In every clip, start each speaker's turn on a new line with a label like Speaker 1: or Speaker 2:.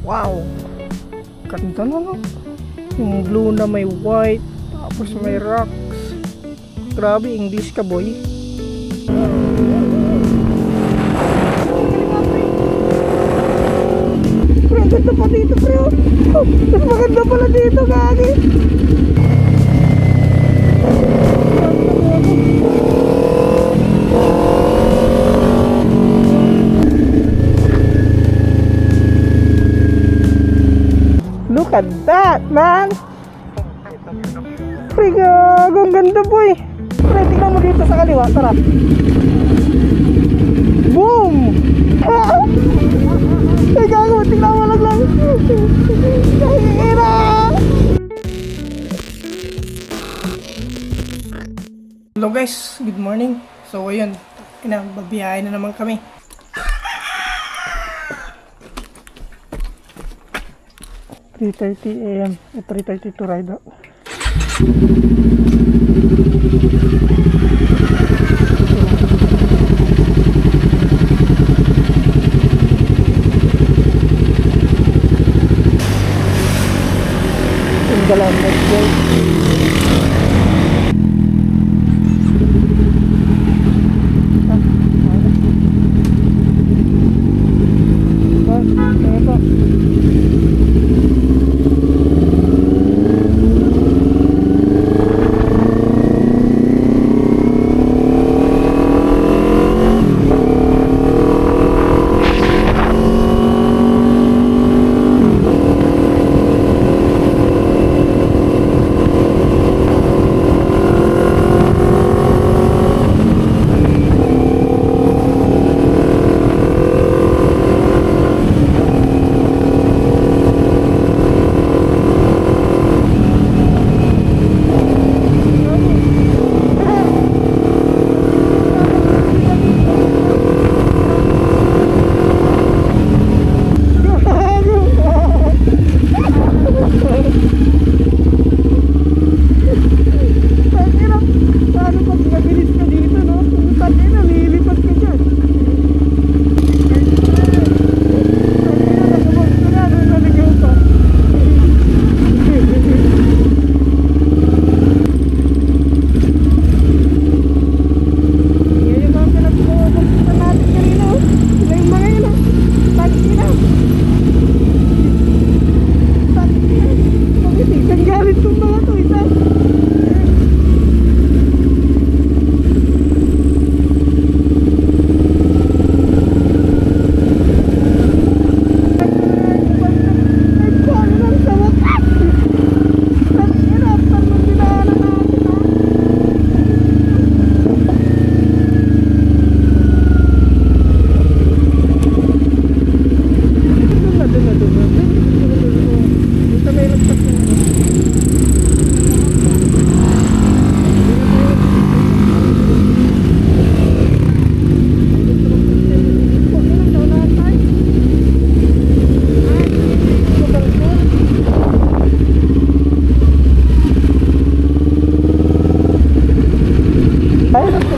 Speaker 1: Wow! Ganda na, no? Yung blue na may white, tapos may rocks. Grabe, English ka, boy. Pre, ang ganda pa dito, pre. Oh, mas maganda pala dito, gagi. Look at that, man! Pre, gago, ang ganda, boy. Pre, tingnan mo dito sa kaliwa, tara. Boom! Ay, gago, tingnan mo lang. Ira! Hello guys, good morning. So ayun, babiyahin na naman kami. AM, 3:30 to ride out. Dalam let's go.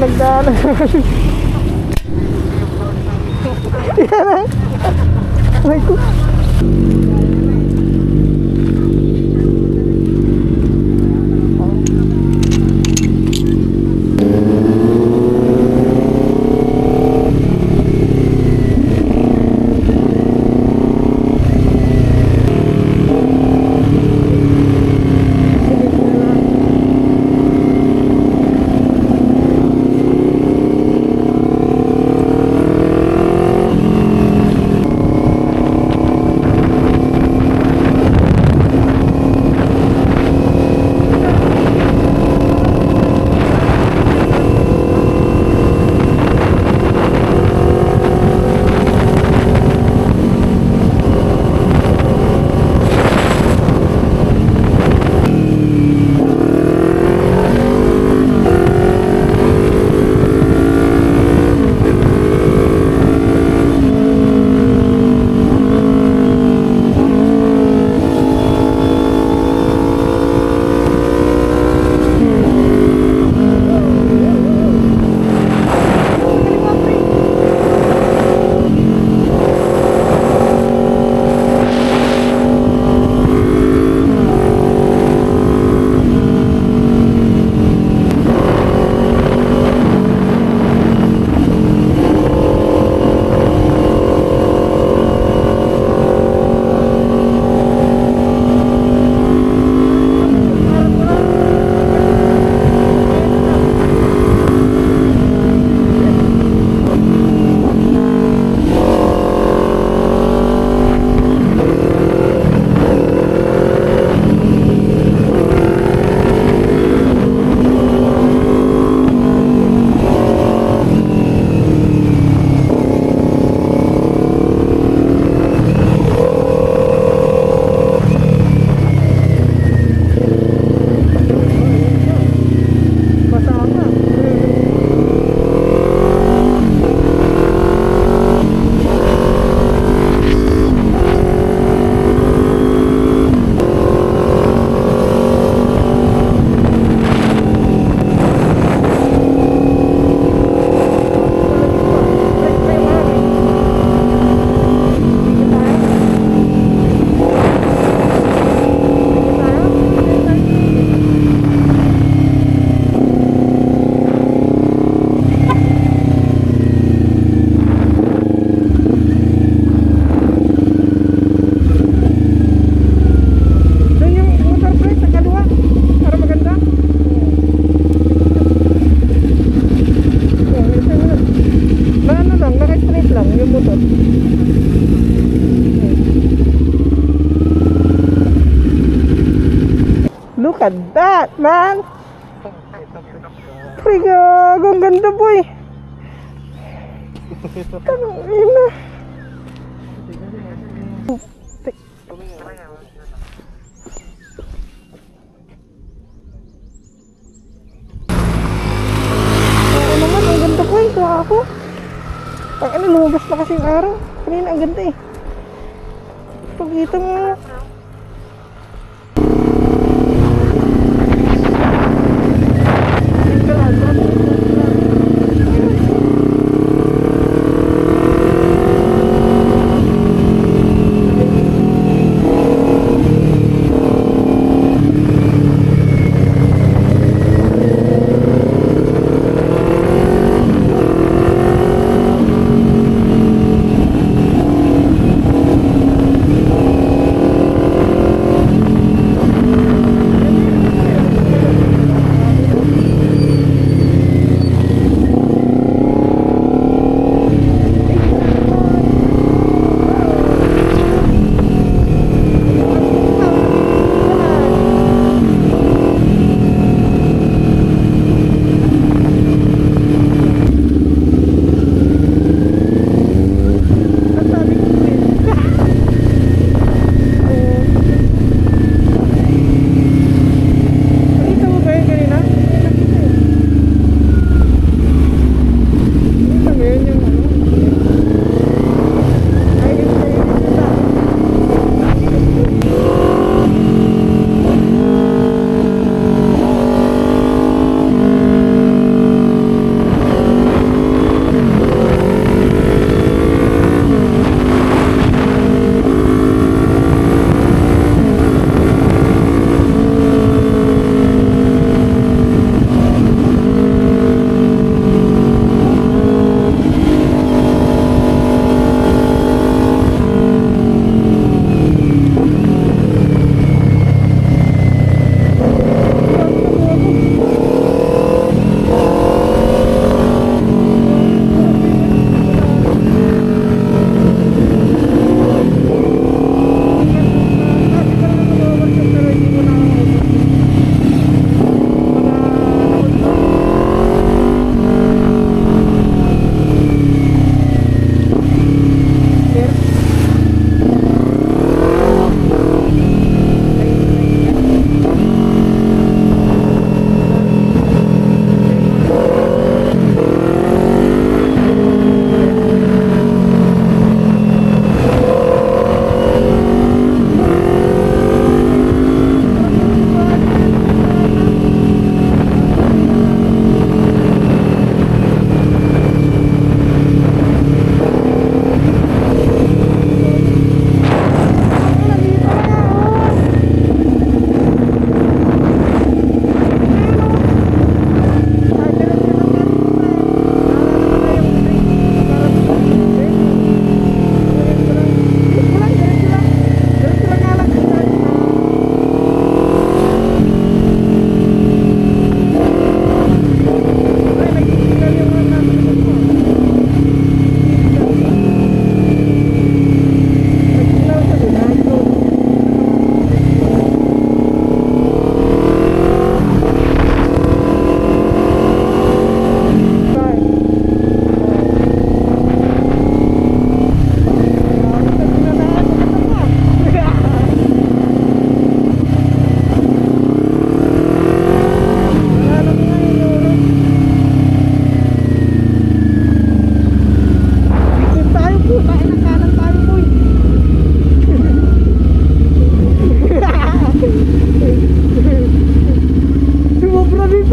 Speaker 1: Pinagdaanan. Yan. Ay ko. Look at that, man. Pre, gago, ang ganda, boy. Tanong ina. Oo naman, ang ganda, boy. Gago. Ang ano, lumabas na kasi yung araw. Kanina, ang ganda eh. Pagkita mo. Sumobra din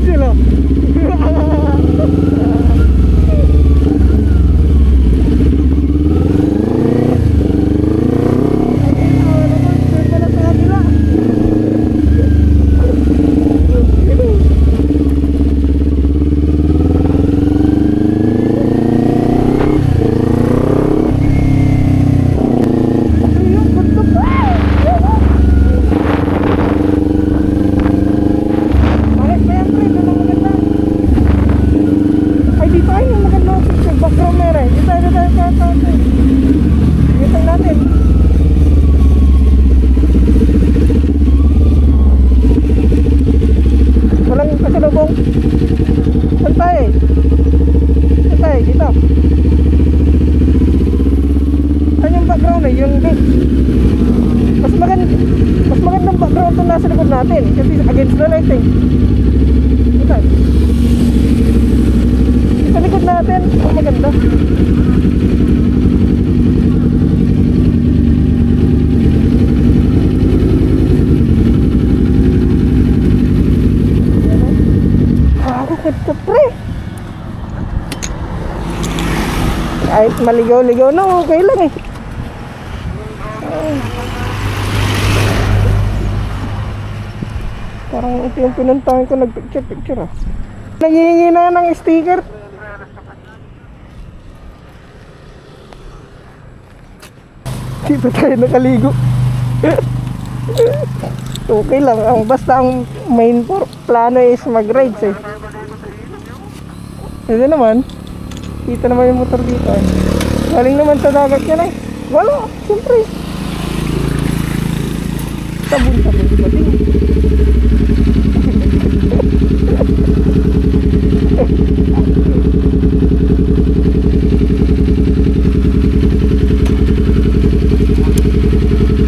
Speaker 1: sila. pasalubong. Saan tayo eh? Saan tayo? Dito. Saan yung background eh? Yung gate. Mas magandang background itong nasa likod natin. Kasi against the light eh. Dito. Sa likod natin. Ang maganda. Ito pre. Kahit maligaw-ligaw na, okay lang eh. Parang ito yung pinuntahan ko, nagpicture-picture ah. Nanghihingi na ng sticker. Dito tayo nakaligo. Okay lang, basta ang main plano is mag-rides eh. Ito naman, kita naman yung motor dito eh. Galing naman sa dagat yan eh. Wala, siyempre. Sabon-sabon di ba din?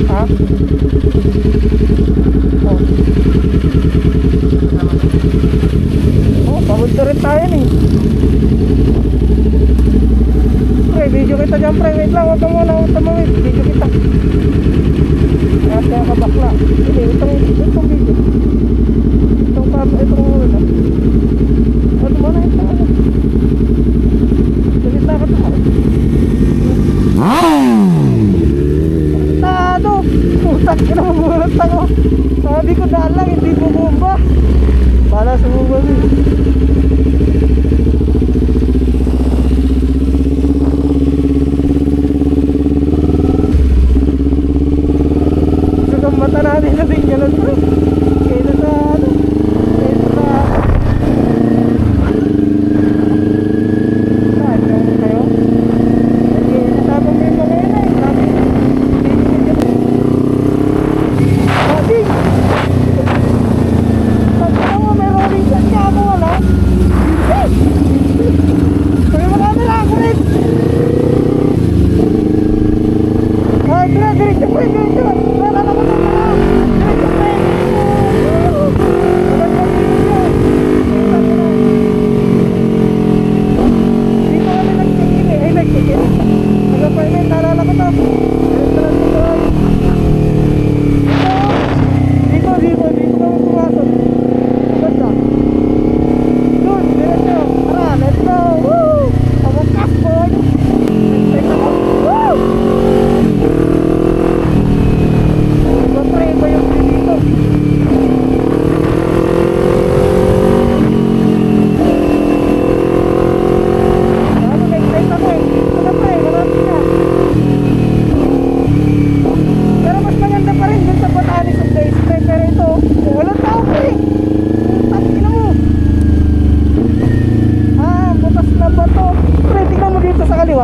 Speaker 1: Ha? Oh, pamunta rin tayo nih. Pre, video kita dyan pre. Wait lang, huwag ka muna, tumawid. Video kita. Kaya kaya kabakla. Hindi, itong video. Itong ulo na. Ano mo na ito? Salit na ka ito. Tado! Putak ka na mamulat ako. Sabi ko daan lang, hindi bumumba. Para sa bumba mata natin na din ganun bro. Kaya sa ano, saan yung kayo? Kaya nasabang mo yung mga yun eh. Sabi mo meron rin dyan kaya mo wala. Sabi mo kami lang ako rin. Ay, diretso po yung diretso. Wala na ko na.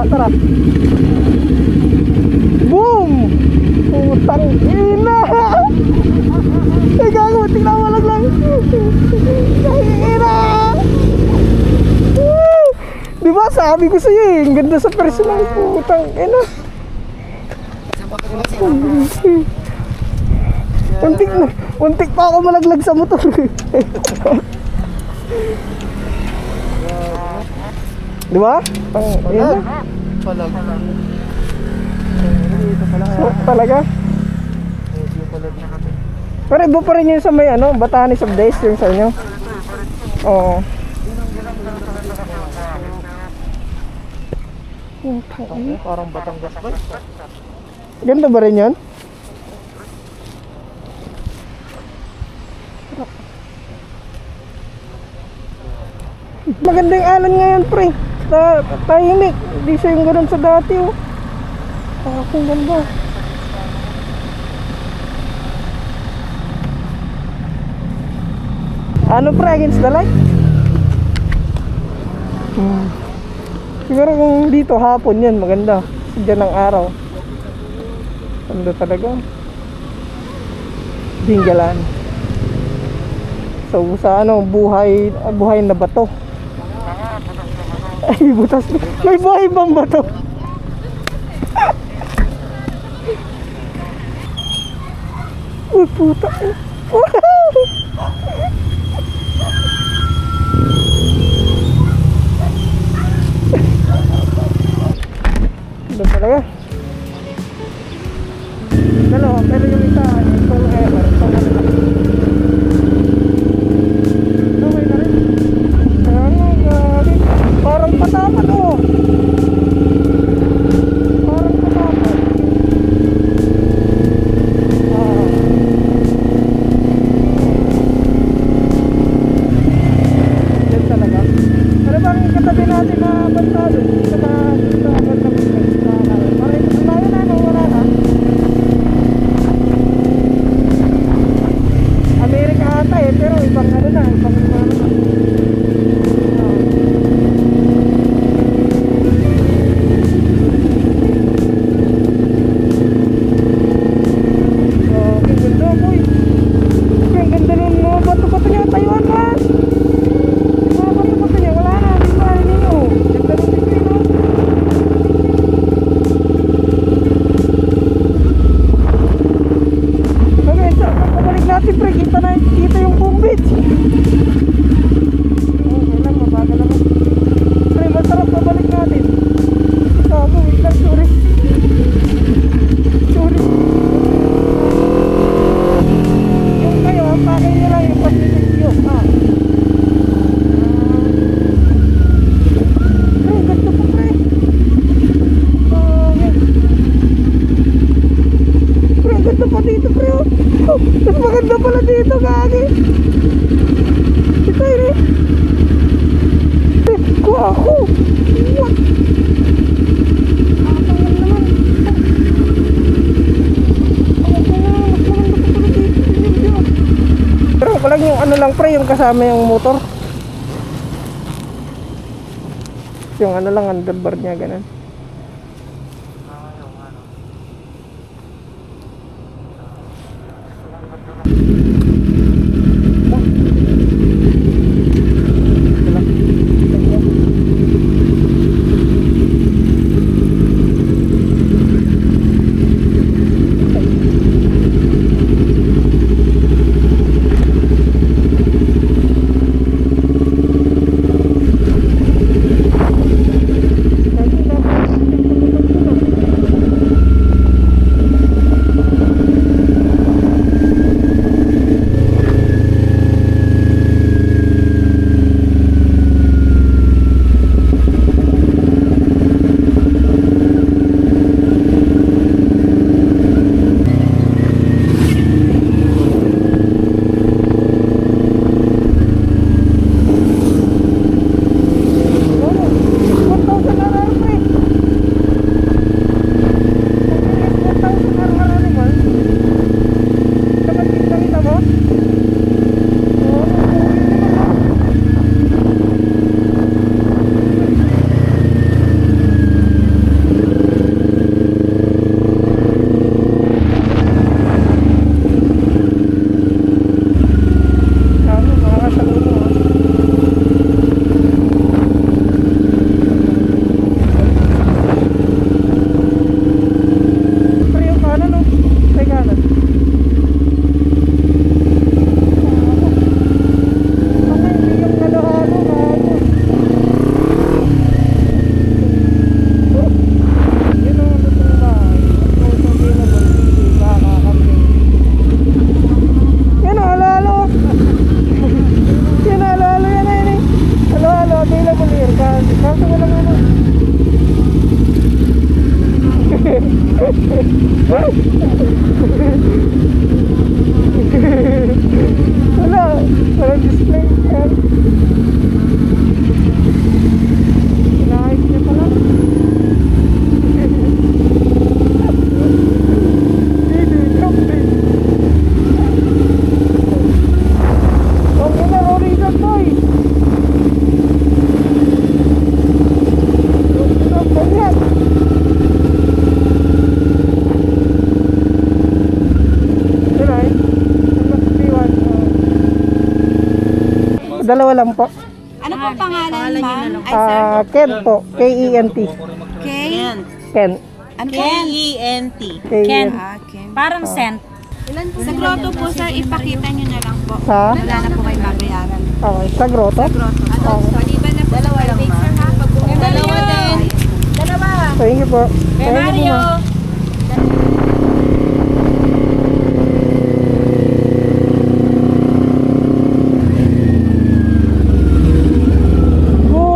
Speaker 1: Tara. Boom! Putang ina! Ay gago, tingnan mo lang. Putang ina! Diba sabi ko sa'yo eh, ang ganda sa personal. Putang ina. Untik pa ako malaglag sa motor. Diba? Ina. So, talaga? Pero iba pa rin yun sa may ano, Batanes of Days yung sa inyo. Oo.
Speaker 2: Parang Batangas ba?
Speaker 1: Ganda ba rin yun? Maganda yung alon ngayon pre. Tahimik. Hindi siya yung ganun sa dati oh. Ang ganda. Ano pre, against the light? Siguro kung dito hapon yan maganda. Diyan ng araw. Ganda talaga. Dinggalan. So sa ano, buhay na bato. Ay, butas. May buhay bang bato? Uy, puta. Doon talaga. Dalawa, pero yung isa, itong ever, itong ano lang. Okay na rin. Ano, grabe. Parang patapat, oh. Parang patapat. Yan talaga. Ano bang katabi natin na bantado? Sa bantado. Parang layo na, no? Wala na. Amerika ata eh, pero ibang ano na, ibang ano na. Ang ganda boy. Ang ganda ng mga bato-bato niya, Taiwan man. Yung mga bato-bato niya, wala na, di ba rin ninyo? Ganda ng design, no? Okay, so, pabalik natin pre, kita yung buong beach. Okay lang, mabagal naman. Pre, masarap pabalik natin. Gago, wait lang, sorry. Sorry. Yung kayo, pakay nyo lang yung Pacific view, ha? Pre, ganda po pre. Okay. Pre, ang ganda pa dito pre, oh. Oh, mas maganda pala dito, gagi. Ito yun eh. Eh, kuha ako. What? Nakatangan naman. Mas maganda pa pala dito. Pero walang yung ano lang pre, yung kasama yung motor. Yung ano lang, underbar niya, ganun. Wala, walang display. Pinahit niya pala. Huwag mo na, rolling dyan, boy. Ganyan. Dalawa lang po.
Speaker 3: Ano po pangalan, ma'am? Ay, sir.
Speaker 1: Ken po. K-E-N-T.
Speaker 3: Ken.
Speaker 1: Ken.
Speaker 3: Ano po?
Speaker 4: K-E-N-T.
Speaker 1: Ken.
Speaker 3: Ken.
Speaker 4: Parang scent.
Speaker 3: Sa grotto po, sir, ipakita nyo na lang po.
Speaker 1: Sa?
Speaker 3: Wala na po kayo babayaran.
Speaker 1: Okay. Sa grotto?
Speaker 3: Grotto.
Speaker 1: Okay.
Speaker 3: Maliban na po sa private, sir, ha? Pag
Speaker 4: Dalawa din.
Speaker 3: Dalawa.
Speaker 1: Thank you po.
Speaker 4: Kay
Speaker 1: Thank you po,
Speaker 4: Mario.
Speaker 1: ma'am.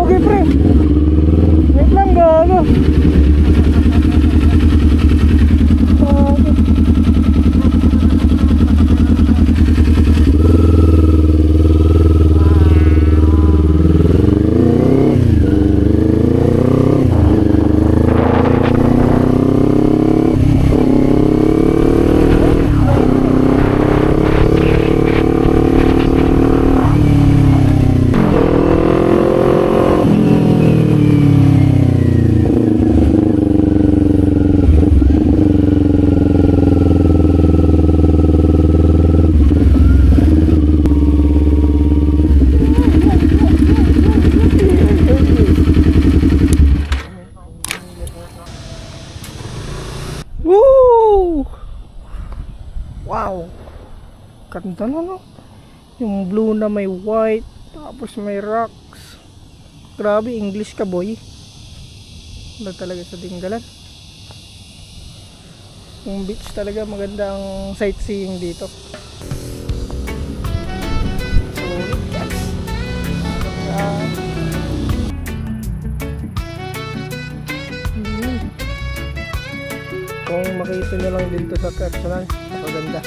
Speaker 1: Okay, pre. Wait lang, gago. Okay. Woo! Wow! Ganda na, no? Yung blue na may white, tapos may rocks. Grabe, English ka, boy. Wala talaga sa Dingalan. Yung beach talaga, magandang sightseeing dito. Solid, guys. Kung makita nyo lang dito sa personal, napaganda.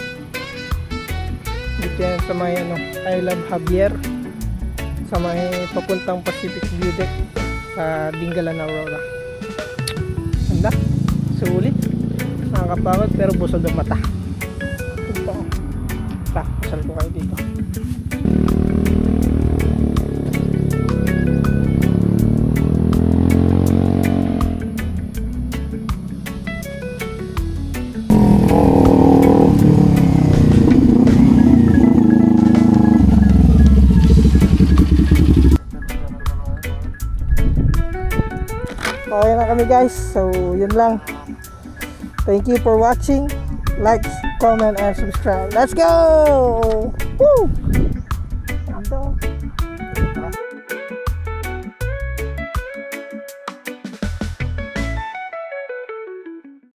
Speaker 1: Dito yan sa may Island Javier, sa may papuntang Pacific View Deck sa Dingalan, Aurora. Ganda, sulit, nakakapagod pero busog ang mata. Ito, pasal ko kayo dito. Okay na kami, guys. So, yun lang. Thank you for watching. Like, comment, and subscribe. Let's go! Woo! Ito.